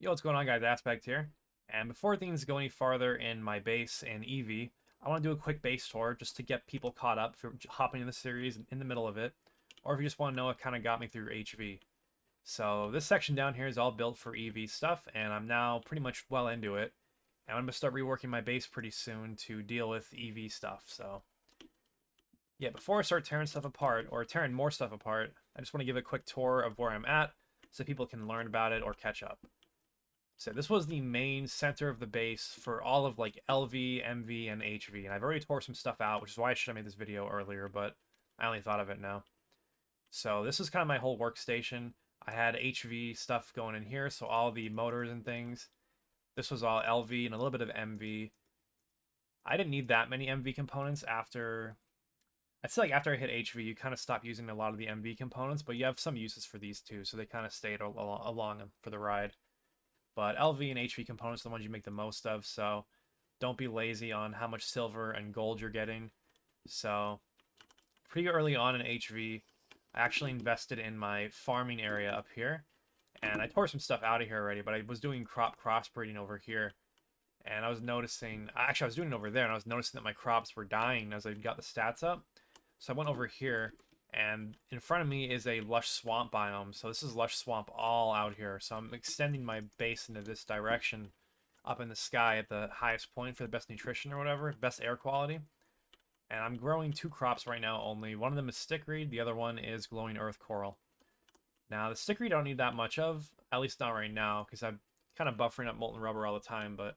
Yo, what's going on, guys? Aspect here. And before things go any farther in my base and EV, I want to do a quick base tour just to get people caught up for hopping in the series in the middle of it, or if you just want to know what kind of got me through HV. So this section down here is all built for EV stuff, and I'm now pretty much well into it. And I'm going to start reworking my base pretty soon to deal with EV stuff. So yeah, before I start tearing stuff apart, or tearing more stuff apart, I just want to give a quick tour of where I'm at so people can learn about it or catch up. So this was the main center of the base for all of like LV, MV, and HV. And I've already tore some stuff out, which is why I should have made this video earlier, but I only thought of it now. So this is kind of my whole workstation. I had HV stuff going in here, so all the motors and things. This was all LV and a little bit of MV. I didn't need that many MV components after... I'd say like after I hit HV, you kind of stop using a lot of the MV components, but you have some uses for these too, so they kind of stayed along for the ride. But LV and HV components are the ones you make the most of, so don't be lazy on how much silver and gold you're getting. So pretty early on in HV, I actually invested in my farming area up here. And I tore some stuff out of here already, but I was doing crop crossbreeding over here. And I was noticing, actually I was doing it over there, and I was noticing that my crops were dying as I got the stats up. So I went over here, and in front of me is a lush swamp biome. So this is lush swamp all out here. So I'm extending my base into this direction up in the sky at the highest point for the best nutrition or whatever, best air quality. And I'm growing two crops right now only. One of them is stickweed, the other one is glowing earth coral. Now the stickweed I don't need that much of, at least not right now, because I'm kind of buffering up molten rubber all the time, but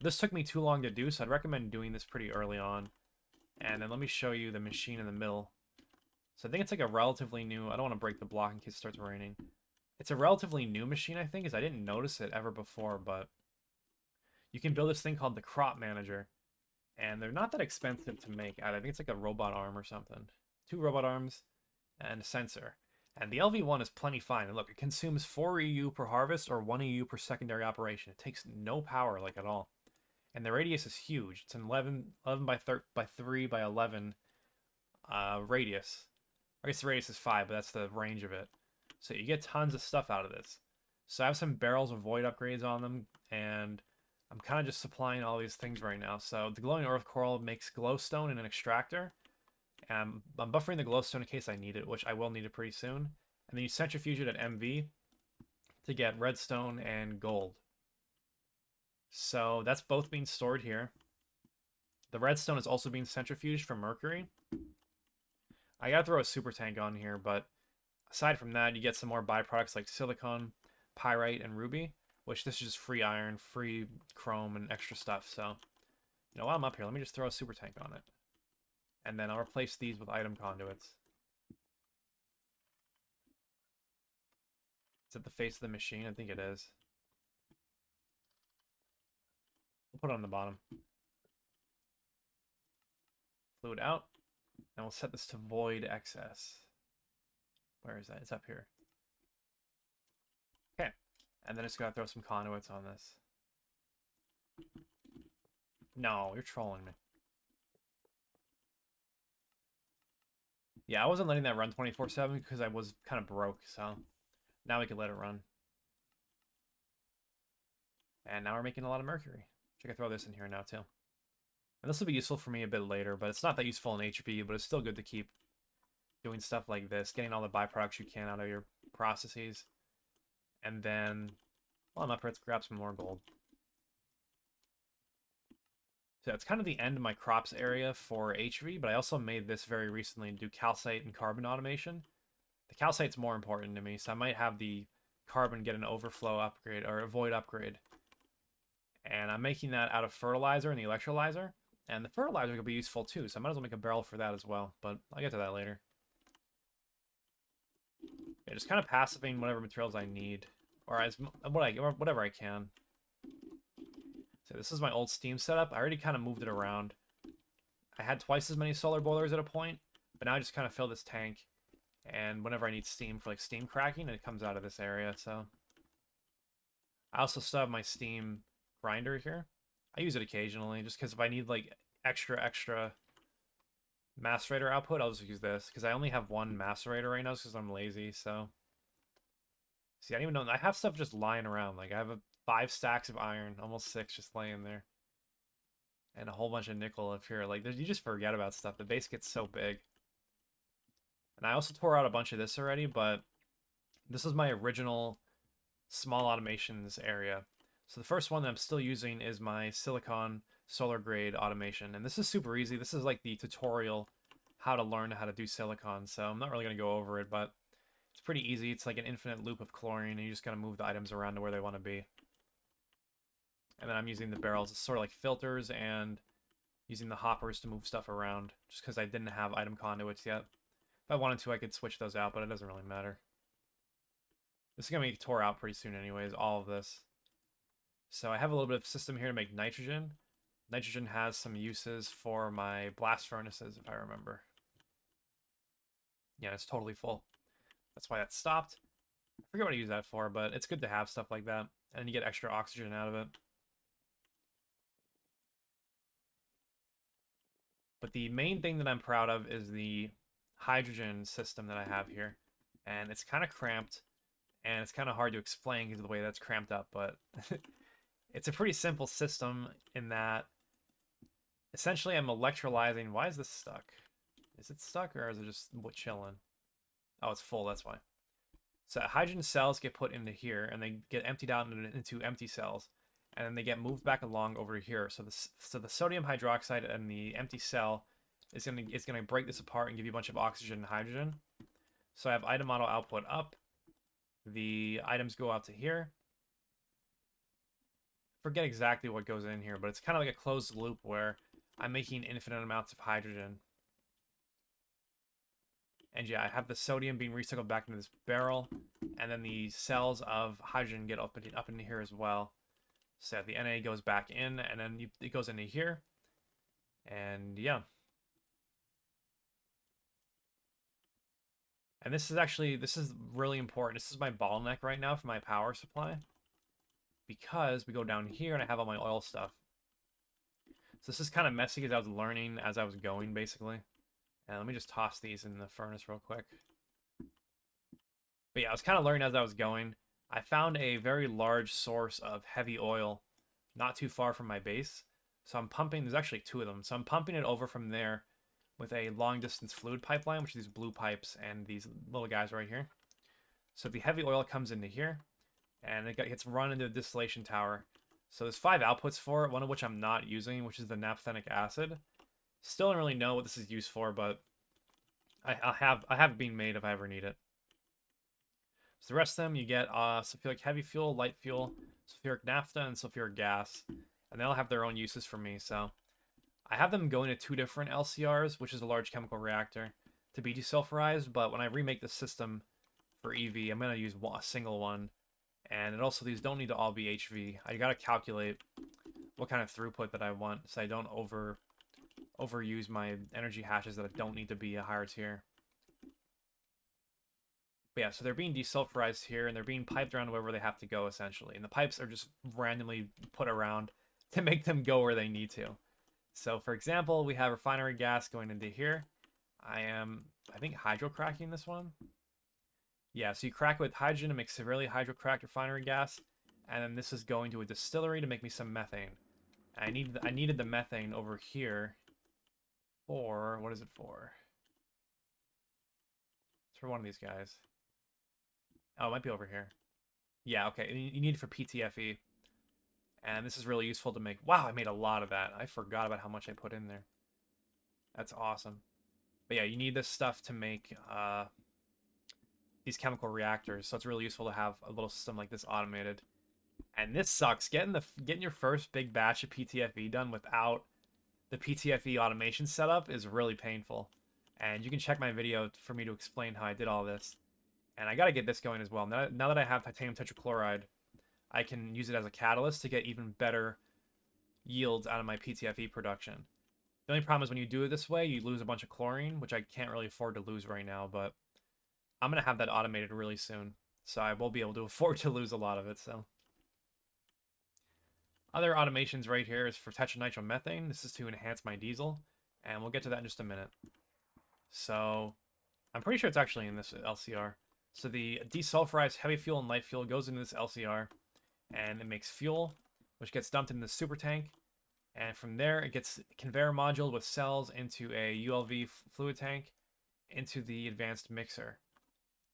this took me too long to do, so I'd recommend doing this pretty early on. And then let me show you the machine in the middle. So I think it's like a relatively new... I don't want to break the block in case it starts raining. It's a relatively new machine, I think, because I didn't notice it ever before, but you can build this thing called the Crop Manager. And they're not that expensive to make. I think it's like a robot arm or something. Two robot arms and a sensor. And the LV1 is plenty fine. And look, it consumes 4 EU per harvest or 1 EU per secondary operation. It takes no power, like, at all. And the radius is huge. It's an 11 by 3 by 11 radius. I guess the radius is 5, but that's the range of it. So you get tons of stuff out of this. So I have some barrels of void upgrades on them, and I'm kind of just supplying all these things right now. So the glowing earth coral makes glowstone in an extractor. And I'm buffering the glowstone in case I need it, which I will need it pretty soon. And then you centrifuge it at MV to get redstone and gold. So that's both being stored here. The redstone is also being centrifuged for mercury. I gotta throw a super tank on here, but aside from that, you get some more byproducts like silicon, pyrite, and ruby, which this is just free iron, free chrome, and extra stuff. So, while I'm up here, let me just throw a super tank on it. And then I'll replace these with item conduits. Is it the face of the machine? I think it is. We'll put it on the bottom. Fluid out. And we'll set this to void excess. Where is that? It's up here. Okay. And then it's gotta throw some conduits on this. No, you're trolling me. Yeah, I wasn't letting that run 24/7 because I was kind of broke, so now we can let it run. And now we're making a lot of mercury. I can throw this in here now too. And this will be useful for me a bit later, but it's not that useful in HV, but it's still good to keep doing stuff like this, getting all the byproducts you can out of your processes. And then, well, I'm up here, let's grab some more gold. So it's kind of the end of my crops area for HV, but I also made this very recently to do calcite and carbon automation. The calcite's more important to me, so I might have the carbon get an overflow upgrade or a void upgrade. And I'm making that out of fertilizer and the electrolyzer. And the fertilizer could be useful too, so I might as well make a barrel for that as well, but I'll get to that later. Yeah, just kind of passiving whatever materials I need, or whatever I can. So this is my old steam setup. I already kind of moved it around. I had twice as many solar boilers at a point, but now I just kind of fill this tank, and whenever I need steam for like steam cracking, it comes out of this area. So I also still have my steam grinder here. I use it occasionally just because if I need like extra macerator output, I'll just use this because I only have one macerator right now because I'm lazy. So See, I don't even know. I have stuff just lying around. Like, I have 5 stacks of iron, almost 6 just laying there. And a whole bunch of nickel up here. Like, you just forget about stuff. The base gets so big. And I also tore out a bunch of this already, but this is my original small automations area. So the first one that I'm still using is my silicon solar grade automation. And this is super easy. This is like the tutorial how to learn how to do silicon. So I'm not really going to go over it, but it's pretty easy. It's like an infinite loop of chlorine, and you just got to move the items around to where they want to be. And then I'm using the barrels as sort of like filters and using the hoppers to move stuff around, just because I didn't have item conduits yet. If I wanted to, I could switch those out, but it doesn't really matter. This is going to be tore out pretty soon anyways, all of this. So I have a little bit of system here to make nitrogen. Nitrogen has some uses for my blast furnaces, if I remember. Yeah, it's totally full. That's why that stopped. I forget what I use that for, but it's good to have stuff like that. And you get extra oxygen out of it. But the main thing that I'm proud of is the hydrogen system that I have here. And it's kind of cramped, and it's kind of hard to explain because of the way that's cramped up, but it's a pretty simple system in that essentially I'm electrolyzing. Why is this stuck? Is it stuck or is it just chilling? Oh, it's full, that's why. So hydrogen cells get put into here, and they get emptied out into empty cells, and then they get moved back along over here. So the sodium hydroxide and the empty cell is gonna break this apart and give you a bunch of oxygen and hydrogen. So I have item model output up. The items go out to here. Forget exactly what goes in here, but it's kind of like a closed loop where I'm making infinite amounts of hydrogen. And yeah, I have the sodium being recycled back into this barrel, and then the cells of hydrogen get up into here as well. So the Na goes back in, and then it goes into here. And yeah. And this is really important. This is my bottleneck right now for my power supply, because we go down here and I have all my oil stuff. So this is kind of messy because I was learning as I was going, basically. And let me just toss these in the furnace real quick. But yeah, I was kind of learning as I was going. I found a very large source of heavy oil not too far from my base. So I'm pumping, there's actually 2 of them. So I'm pumping it over from there with a long distance fluid pipeline, which are these blue pipes and these little guys right here. So the heavy oil comes into here, and it gets run into the distillation tower. So there's 5 outputs for it, one of which I'm not using, which is the naphthenic acid. Still don't really know what this is used for, but I have it being made if I ever need it. So the rest of them, you get sulfuric heavy fuel, light fuel, sulfuric naphtha, and sulfuric gas. And they all have their own uses for me, so I have them going to 2 different LCRs, which is a large chemical reactor, to be desulfurized, but when I remake the system for EV, I'm going to use a single one. And these don't need to all be HV. I got to calculate what kind of throughput that I want, so I don't overuse my energy hashes that don't need to be a higher tier. But yeah, so they're being desulfurized here, and they're being piped around wherever they have to go, essentially. And the pipes are just randomly put around to make them go where they need to. So, for example, we have refinery gas going into here. I think, hydrocracking this one. Yeah, so you crack it with hydrogen to make severely hydrocracked refinery gas, and then this is going to a distillery to make me some methane. And I needed the methane over here for, what is it for? It's for one of these guys. Oh, it might be over here. Yeah, okay, you need it for PTFE. And this is really useful to make. Wow, I made a lot of that. I forgot about how much I put in there. That's awesome. But yeah, you need this stuff to make these chemical reactors, so it's really useful to have a little system like this automated. And this sucks. Getting your first big batch of PTFE done without the PTFE automation setup is really painful. And you can check my video for me to explain how I did all this. And I gotta get this going as well. Now that I have titanium tetrachloride, I can use it as a catalyst to get even better yields out of my PTFE production. The only problem is when you do it this way, you lose a bunch of chlorine, which I can't really afford to lose right now, but I'm going to have that automated really soon, so I will be able to afford to lose a lot of it, so. Other automations right here is for tetranitromethane. This is to enhance my diesel, and we'll get to that in just a minute. So, I'm pretty sure it's actually in this LCR. So the desulfurized heavy fuel and light fuel goes into this LCR, and it makes fuel, which gets dumped in the super tank. And from there, it gets conveyor module with cells into a ULV fluid tank into the advanced mixer.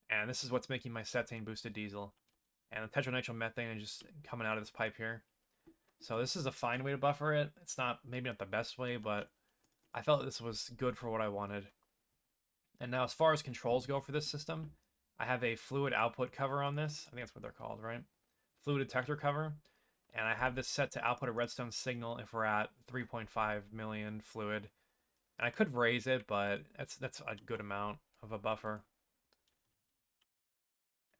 And this is what's making my cetane boosted diesel. And the tetranitromethane is just coming out of this pipe here. So this is a fine way to buffer it. It's not, maybe not the best way, but I felt this was good for what I wanted. And now as far as controls go for this system, I have a fluid output cover on this. I think that's what they're called, right? Fluid detector cover. And I have this set to output a redstone signal if we're at 3.5 million fluid. And I could raise it, but that's a good amount of a buffer.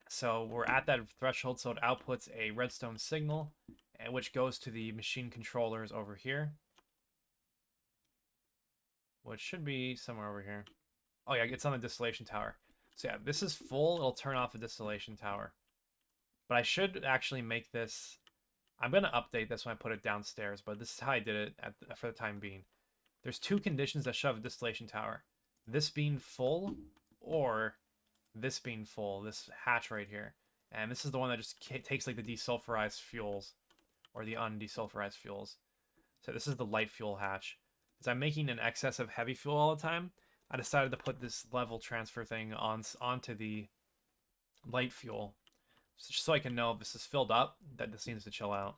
So we're at that threshold, so it outputs a redstone signal, which goes to the machine controllers over here, which should be somewhere over here. Oh yeah, it's on the distillation tower. So yeah, this is full. It'll turn off the distillation tower. But I should actually make this... I'm going to update this when I put it downstairs, but this is how I did it for the time being. There's two conditions that shove a distillation tower. This being full, or this being full, this hatch right here. And this is the one that just takes like the desulfurized fuels, or the undesulfurized fuels. So this is the light fuel hatch. As I'm making an excess of heavy fuel all the time, I decided to put this level transfer thing onto the light fuel, just so I can know if this is filled up, that this needs to chill out.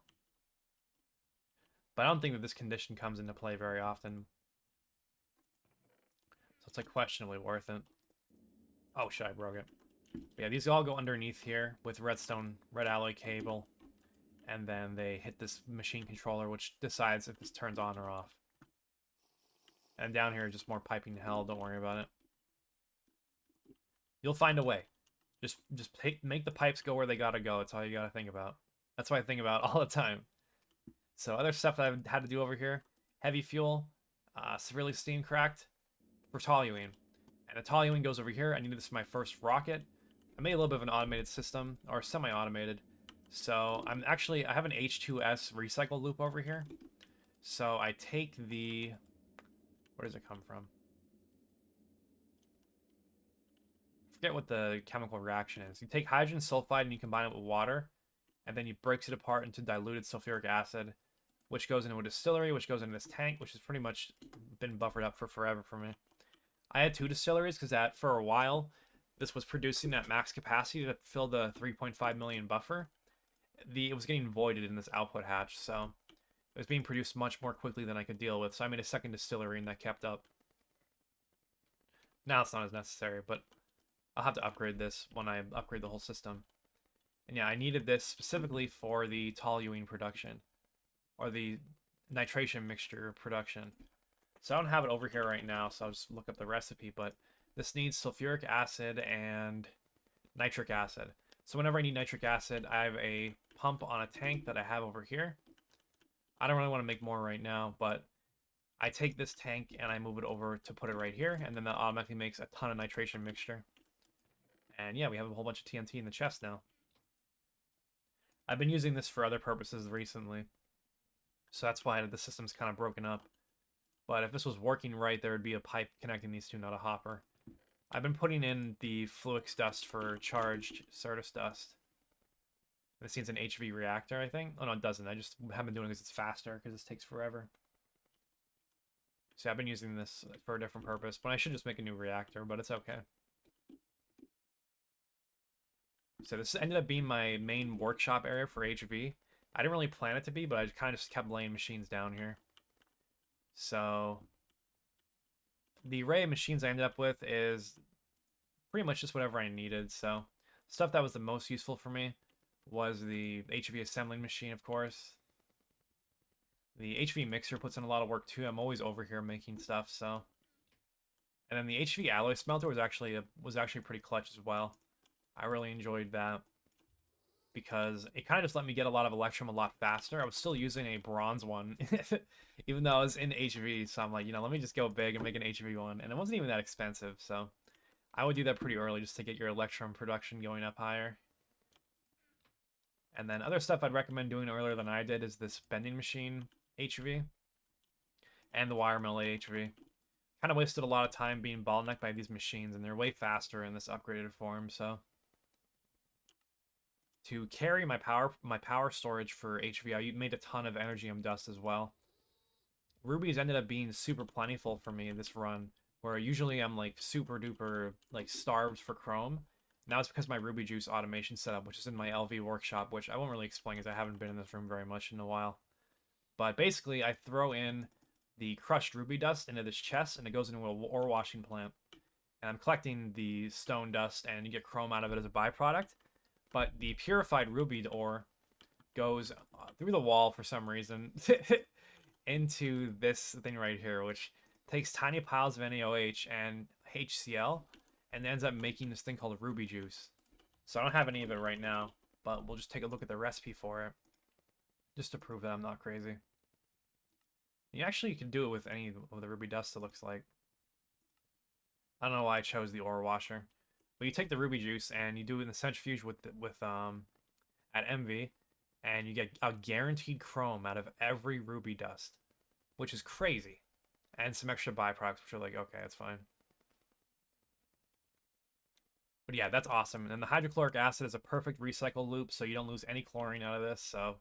But I don't think that this condition comes into play very often. So it's like questionably worth it. Oh shit, I broke it. But yeah, these all go underneath here with redstone, red alloy cable. And then they hit this machine controller, which decides if this turns on or off. And down here, just more piping hell, don't worry about it. You'll find a way. Just make the pipes go where they gotta go. That's all you gotta think about. That's what I think about all the time. So other stuff that I've had to do over here. Heavy fuel, severely steam cracked for toluene. And the toluene goes over here. I needed this for my first rocket. I made a little bit of an automated system, or semi-automated. So I have an H2S recycle loop over here. So I take the... Where does it come from? Forget what the chemical reaction is. You take hydrogen sulfide and you combine it with water, and then you breaks it apart into diluted sulfuric acid, which goes into a distillery, which goes into this tank, which has pretty much been buffered up for forever for me. I had two distilleries because for a while, this was producing at max capacity to fill the 3.5 million buffer. It was getting voided in this output hatch, so it was being produced much more quickly than I could deal with, so I made a second distillery and that kept up. Now it's not as necessary, but I'll have to upgrade this when I upgrade the whole system. And yeah, I needed this specifically for the toluene production, or the nitration mixture production. So I don't have it over here right now, so I'll just look up the recipe, but this needs sulfuric acid and nitric acid. So whenever I need nitric acid, I have a pump on a tank that I have over here. I don't really want to make more right now, but I take this tank and I move it over to put it right here, and then that automatically makes a ton of nitration mixture. And yeah, we have a whole bunch of TNT in the chest now. I've been using this for other purposes recently, so that's why the system's kind of broken up. But if this was working right, there would be a pipe connecting these two, not a hopper. I've been putting in the Fluix dust for charged Certus dust. This needs an HV reactor, I think. Oh, no, it doesn't. I just haven't been doing it because it's faster, because this takes forever. So I've been using this for a different purpose, but I should just make a new reactor, but it's okay. So this ended up being my main workshop area for HV. I didn't really plan it to be, but I kind of just kept laying machines down here. So the array of machines I ended up with is pretty much just whatever I needed. So stuff that was the most useful for me was the HV assembling machine, of course. The HV mixer puts in a lot of work too. I'm always over here making stuff, so. And then the HV alloy smelter was actually pretty clutch as well. I really enjoyed that because it kind of just let me get a lot of Electrum a lot faster. I was still using a bronze one, even though I was in HV, so I'm like, let me just go big and make an HV one. And it wasn't even that expensive, so I would do that pretty early just to get your Electrum production going up higher. And then other stuff I'd recommend doing earlier than I did is this bending machine HV and the wire mill HV. Kind of wasted a lot of time being bottlenecked by these machines, and they're way faster in this upgraded form, so To carry my power storage for HV, I made a ton of Energium dust as well. Rubies ended up being super plentiful for me in this run, where usually I'm like super duper like starved for chrome. Now it's because my ruby juice automation setup, which is in my LV workshop, which I won't really explain as I haven't been in this room very much in a while. But basically, I throw in the crushed ruby dust into this chest, and it goes into an ore washing plant. And I'm collecting the stone dust, and you get chrome out of it as a byproduct. But the purified ruby ore goes through the wall for some reason into this thing right here, which takes tiny piles of NaOH and HCl and ends up making this thing called ruby juice. So I don't have any of it right now, but we'll just take a look at the recipe for it just to prove that I'm not crazy. You can do it with any of the ruby dust, it looks like. I don't know why I chose the ore washer. But you take the ruby juice and you do it in the centrifuge with at MV, and you get a guaranteed chrome out of every ruby dust, which is crazy. And some extra byproducts, which are like, okay, that's fine. But yeah, that's awesome. And then the hydrochloric acid is a perfect recycle loop, so you don't lose any chlorine out of this. So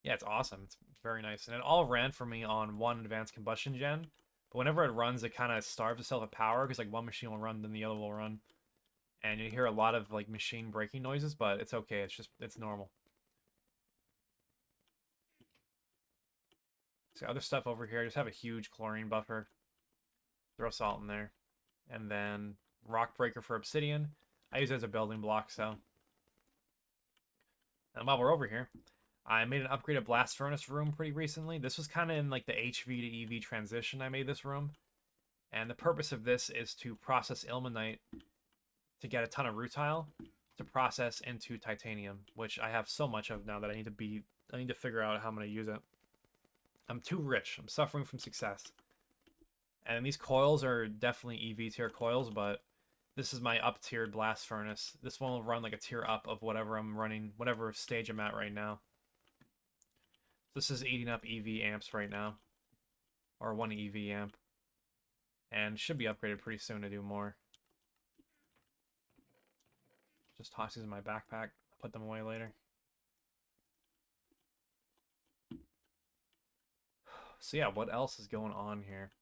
yeah, it's awesome. It's very nice. And it all ran for me on one advanced combustion gen. But whenever it runs, it kind of starves itself of power because like one machine will run, then the other will run. And you hear a lot of like machine breaking noises, but it's okay. It's normal. So other stuff over here, just have a huge chlorine buffer. Throw salt in there. And then rock breaker for obsidian. I use it as a building block, so. And while we're over here, I made an upgraded blast furnace room pretty recently. This was kind of in like the HV to EV transition I made this room. And the purpose of this is to process ilmenite to get a ton of rutile to process into titanium, which I have so much of now that I need to figure out how I'm going to use it. I'm too rich. I'm suffering from success. And these coils are definitely EV tier coils, but this is my up-tiered blast furnace. This one will run like a tier up of whatever I'm running, whatever stage I'm at right now. This is eating up EV amps right now, or 1 EV amp, and should be upgraded pretty soon to do more. Just toss these in my backpack, put them away later. So yeah, what else is going on here?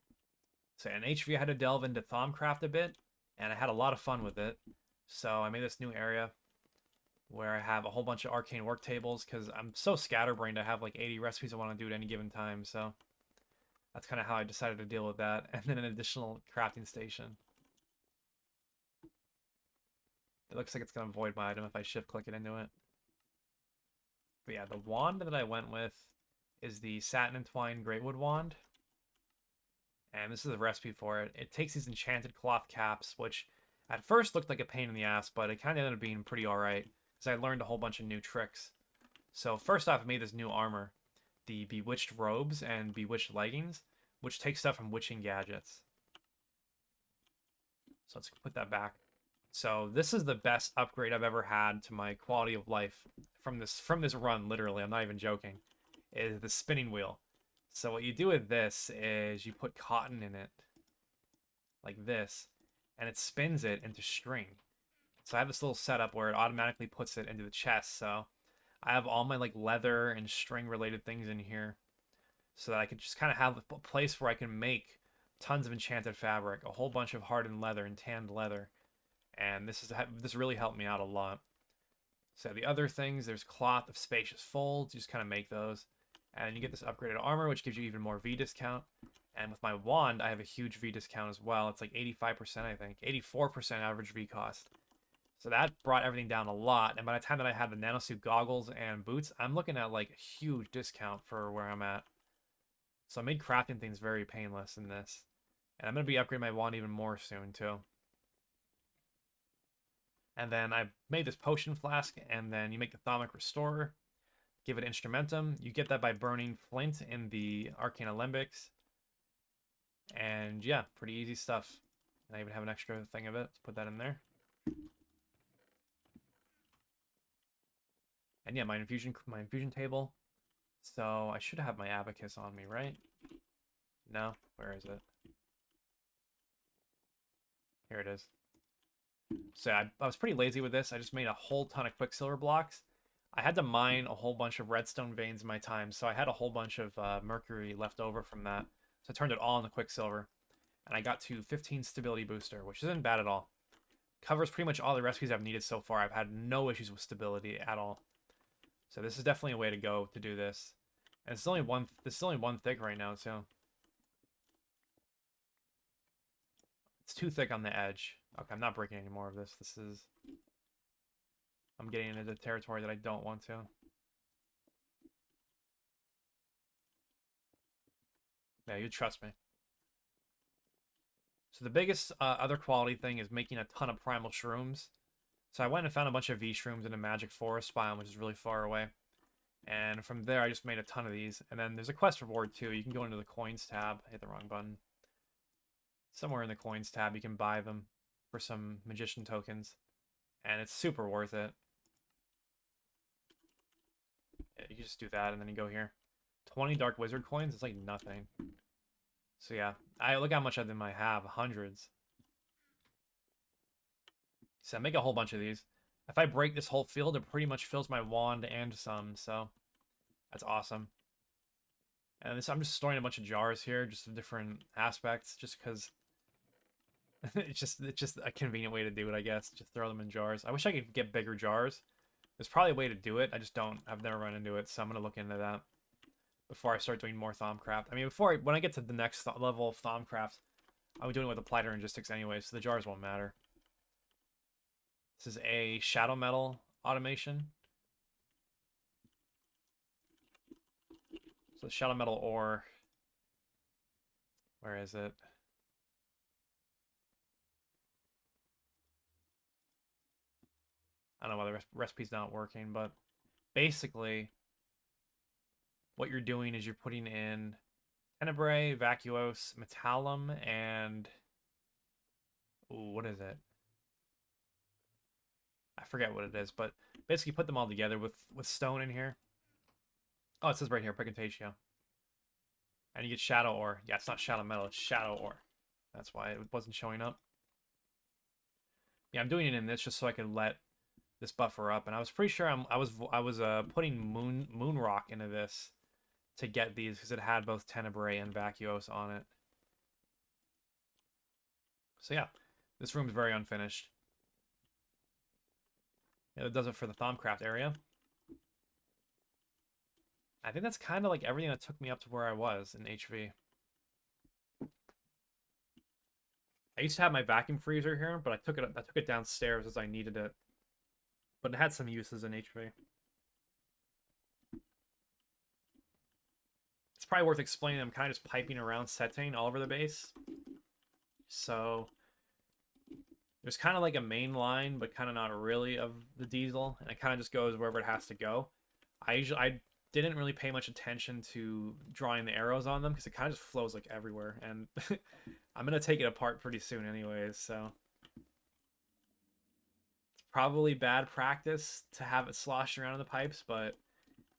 So in HV, I had to delve into Thaumcraft a bit, and I had a lot of fun with it. So I made this new area where I have a whole bunch of arcane work tables because I'm so scatterbrained. I have like 80 recipes I want to do at any given time. So that's kind of how I decided to deal with that. And then an additional crafting station. It looks like it's going to void my item if I shift click it into it. But yeah, the wand that I went with is the Satin Entwined Greatwood Wand. And this is the recipe for it. It takes these enchanted cloth caps, which at first looked like a pain in the ass, but it kind of ended up being pretty alright, because I learned a whole bunch of new tricks. So first off, I made this new armor, the Bewitched Robes and Bewitched Leggings, which take stuff from witching gadgets. So let's put that back. So this is the best upgrade I've ever had to my quality of life from this run, literally, I'm not even joking, is the spinning wheel. So what you do with this is you put cotton in it, like this, and it spins it into string. So I have this little setup where it automatically puts it into the chest. So I have all my like leather and string related things in here so that I can just kind of have a place where I can make tons of enchanted fabric, a whole bunch of hardened leather and tanned leather. And this really helped me out a lot. So the other things, there's cloth of spacious folds. You just kind of make those. And you get this upgraded armor, which gives you even more V discount. And with my wand, I have a huge V discount as well. It's like 85%, I think. 84% average V cost. So that brought everything down a lot. And by the time that I had the nanosuit goggles and boots, I'm looking at like a huge discount for where I'm at. So I made crafting things very painless in this. And I'm going to be upgrading my wand even more soon, too. And then I made this potion flask, and then you make the Thaumic Restorer. Give it Instrumentum. You get that by burning flint in the Arcane Alembics. And yeah, pretty easy stuff. And I even have an extra thing of it. Let's put that in there. And yeah, my infusion table. So I should have my abacus on me, right? No? Where is it? Here it is. So I was pretty lazy with this. I just made a whole ton of quicksilver blocks. I had to mine a whole bunch of redstone veins in my time, so I had a whole bunch of mercury left over from that. So I turned it all into quicksilver, and I got to 15 stability booster, which isn't bad at all. Covers pretty much all the recipes I've needed so far. I've had no issues with stability at all. So this is definitely a way to go to do this. And it's only one. This is only one thick right now, so it's too thick on the edge. Okay, I'm not breaking any more of this. This is. I'm getting into territory that I don't want to. Yeah, you trust me. So the biggest other quality thing is making a ton of primal shrooms. So I went and found a bunch of V shrooms in a magic forest biome, which is really far away. And from there, I just made a ton of these. And then there's a quest reward too. You can go into the coins tab. I hit the wrong button. Somewhere in the coins tab, you can buy them for some magician tokens. And it's super worth it. Yeah, you can just do that and then you go here. 20 dark wizard coins, it's like nothing. So yeah, I look how much of them I have, hundreds. So I make a whole bunch of these. If I break this whole field, it pretty much fills my wand and some, so that's awesome. And this, I'm just storing a bunch of jars here, just of different aspects, just because it's just a convenient way to do it, I guess. Just throw them in jars. I wish I could get bigger jars. There's probably a way to do it. I just don't. I've never run into it, so I'm gonna look into that before I start doing more Thaumcraft. I mean, when I get to the next level of Thaumcraft, I'll be doing it with Applied Logistics anyway, so the jars won't matter. This is a shadow metal automation. So shadow metal ore. Where is it? I don't know why the recipe's not working, but basically what you're doing is you're putting in tenebrae, vacuos, metallum, and ooh, what is it? I forget what it is, but basically put them all together with stone in here. Oh, it says right here, Precantatio. And you get shadow ore. Yeah, it's not shadow metal, it's shadow ore. That's why it wasn't showing up. Yeah, I'm doing it in this just so I could let this buffer up, and I was pretty sure I was putting moon rock into this to get these because it had both tenebrae and vacuos on it. So yeah, this room is very unfinished. Yeah, that does it for the Thaumcraft area. I think that's kind of like everything that took me up to where I was in HV. I used to have my vacuum freezer here, but I took it downstairs as I needed it. But it had some uses in HV. It's probably worth explaining. I'm kind of just piping around cetane all over the base. So there's kind of like a main line, but kind of not really, of the diesel, and it kind of just goes wherever it has to go. I didn't really pay much attention to drawing the arrows on them because it kind of just flows like everywhere, and I'm gonna take it apart pretty soon anyways, so it's probably bad practice to have it sloshing around in the pipes, but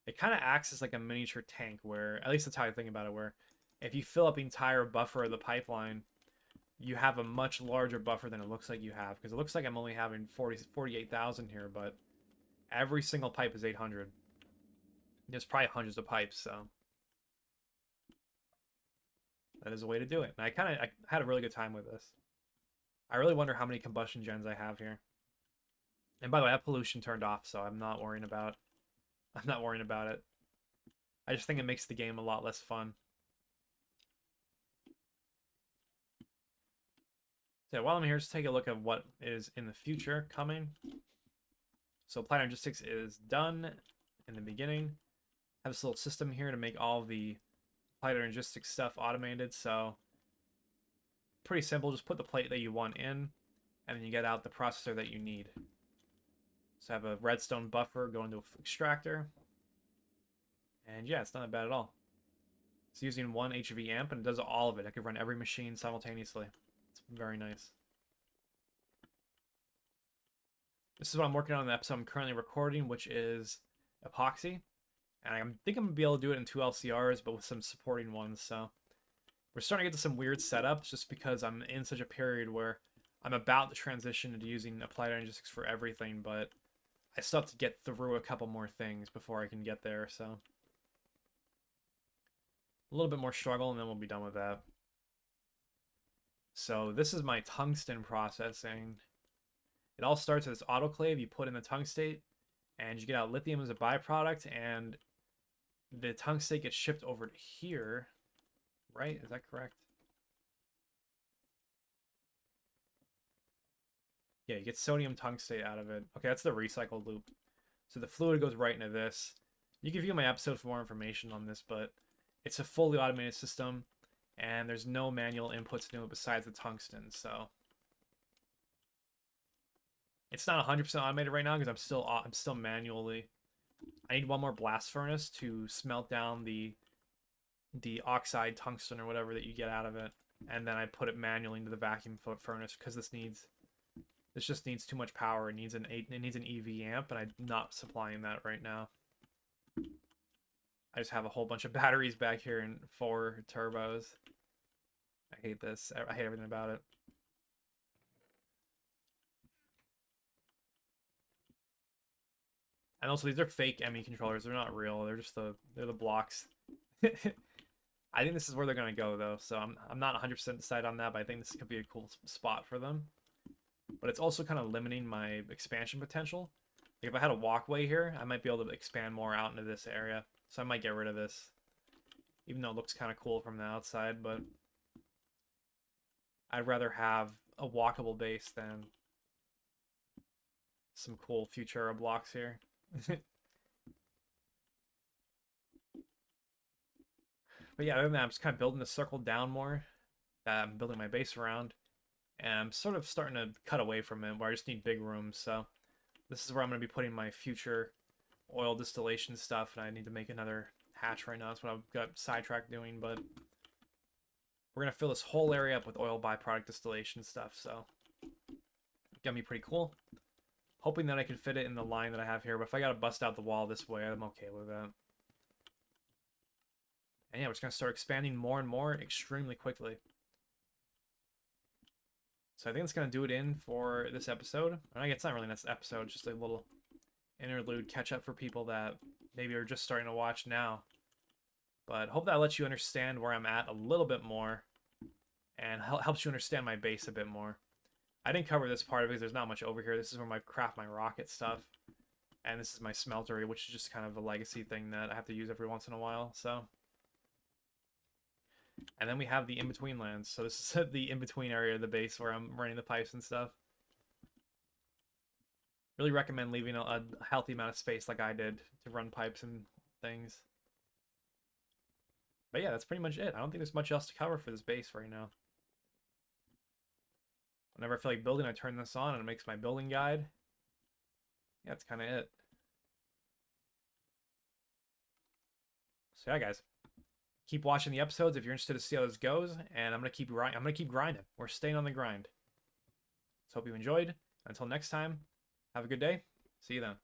it kind of acts as like a miniature tank where, at least that's how I think about it, where if you fill up the entire buffer of the pipeline, you have a much larger buffer than it looks like you have, because it looks like I'm only having 48,000 here, but every single pipe is 800. There's probably hundreds of pipes, so that is a way to do it. And I had a really good time with this. I really wonder how many combustion gens I have here. And by the way, I have pollution turned off, so I'm not worrying about it. I just think it makes the game a lot less fun. So while I'm here, just take a look at what is in the future coming. So Applied Logistics is done in the beginning. I have this little system here to make all the Applied Logistics stuff automated. So pretty simple. Just put the plate that you want in, and then you get out the processor that you need. So I have a redstone buffer going to an extractor. And yeah, it's not that bad at all. It's using one HV amp and it does all of it. I could run every machine simultaneously. It's very nice. This is what I'm working on in the episode I'm currently recording, which is epoxy. And I think I'm going to be able to do it in 2 LCRs, but with some supporting ones. So we're starting to get to some weird setups just because I'm in such a period where I'm about to transition into using applied energistics for everything, but I still have to get through a couple more things before I can get there, so a little bit more struggle and then we'll be done with that. So this is my tungsten processing. It all starts with this autoclave you put in the tungstate, and you get out lithium as a byproduct, and the tungstate gets shipped over to here, right? Is that correct? Yeah, you get sodium tungstate out of it. Okay, that's the recycled loop. So the fluid goes right into this. You can view my episode for more information on this, but it's a fully automated system, and there's no manual inputs into it besides the tungsten, so it's not 100% automated right now because I'm still manually. I need one more blast furnace to smelt down the oxide tungsten or whatever that you get out of it, and then I put it manually into the vacuum furnace because this just needs too much power. It needs an EV amp, and I'm not supplying that right now. I just have a whole bunch of batteries back here and 4 turbos. I hate this. I hate everything about it. And also, these are fake ME controllers. They're not real. They're the blocks. I think this is where they're gonna go though. So I'm not 100% decided on that, but I think this could be a cool spot for them. But it's also kind of limiting my expansion potential. Like if I had a walkway here, I might be able to expand more out into this area. So I might get rid of this, even though it looks kind of cool from the outside. But I'd rather have a walkable base than some cool Futura blocks here. But yeah, other than that, I'm just kind of building the circle down more. I'm building my base around. And I'm sort of starting to cut away from it, where I just need big rooms. So this is where I'm going to be putting my future oil distillation stuff. And I need to make another hatch right now. That's what I've got sidetracked doing. But we're going to fill this whole area up with oil byproduct distillation stuff. So it's going to be pretty cool. Hoping that I can fit it in the line that I have here. But if I got to bust out the wall this way, I'm okay with that. And yeah, we're just going to start expanding more and more extremely quickly. So I think that's going to do it in for this episode. I guess it's not really this episode, just a little interlude catch-up for people that maybe are just starting to watch now. But hope that lets you understand where I'm at a little bit more and helps you understand my base a bit more. I didn't cover this part because there's not much over here. This is where I craft my rocket stuff. And this is my smeltery, which is just kind of a legacy thing that I have to use every once in a while. So, and then we have the in-between lands. So this is the in-between area of the base where I'm running the pipes and stuff. Really recommend leaving a healthy amount of space like I did to run pipes and things. But yeah, that's pretty much it. I don't think there's much else to cover for this base right now. Whenever I feel like building, I turn this on and it makes my building guide. Yeah, that's kind of it. So yeah, guys, keep watching the episodes if you're interested to see how this goes, and I'm gonna keep grinding. We're staying on the grind. So hope you enjoyed. Until next time, have a good day. See you then.